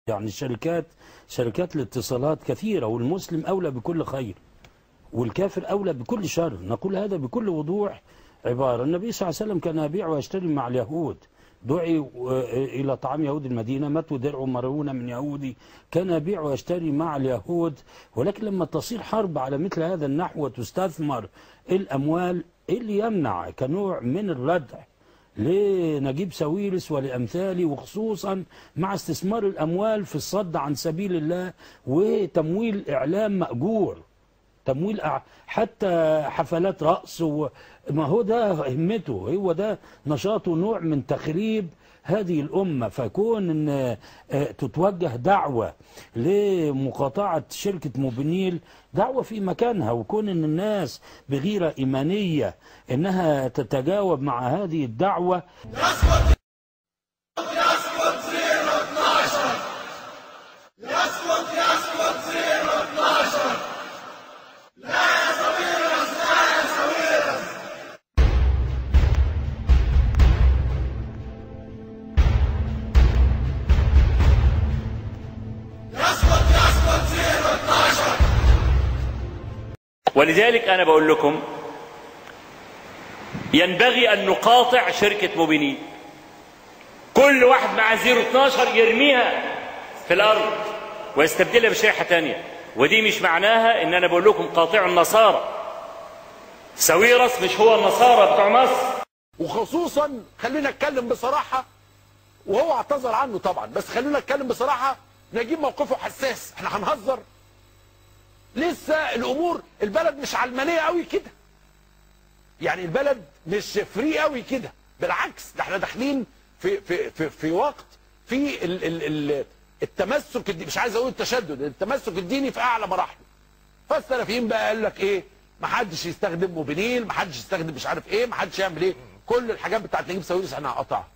يعني شركات الاتصالات كثيرة، والمسلم أولى بكل خير والكافر أولى بكل شر. نقول هذا بكل وضوح عبارة. النبي صلى الله عليه وسلم كان يبيع ويشتري مع اليهود، دعي إلى طعام يهود المدينة، ماتوا درع مرعون من يهودي، كان يبيع ويشتري مع اليهود. ولكن لما تصير حرب على مثل هذا النحو وتستثمر الأموال، إيه اللي يمنع كنوع من الردع لنجيب ساويرس ولأمثاله، وخصوصا مع استثمار الأموال في الصد عن سبيل الله وتمويل إعلام مأجور، تمويل حتى حفلات رقص، ما هو ده همته، هو ده نشاطه، نوع من تخريب هذه الأمة. فكون أن تتوجه دعوة لمقاطعة شركة موبينيل، دعوة في مكانها، وكون أن الناس بغيرة إيمانية أنها تتجاوب مع هذه الدعوة. يسقط 012 يسقط 012. لا يا ساويرس، لا يا ساويرس. يسقط 012. ولذلك أنا بقول لكم ينبغي أن نقاطع شركة موبينيل. كل واحد مع 012 يرميها في الأرض ويستبدلها بشريحة تانية. ودي مش معناها إن أنا بقول لكم قاطعوا النصارى. ساويرس مش هو النصارى بتوع مصر. وخصوصا خلينا نتكلم بصراحة، وهو اعتذر عنه طبعا، بس خلينا نتكلم بصراحة. نجيب موقفه حساس، احنا هنهزر؟ لسه الامور، البلد مش علمانيه قوي كده، يعني البلد مش فري قوي كده، بالعكس ده احنا داخلين في وقت في التمسك الديني، مش عايز اقول التشدد، التمسك الديني في اعلى مراحله. فالسلفيين بقى قال لك ايه؟ ما حدش يستخدم موبينيل، ما حدش يستخدم مش عارف ايه، ما حدش يعمل ايه، كل الحاجات بتاعت نجيب ساويرس احنا هنقطعها.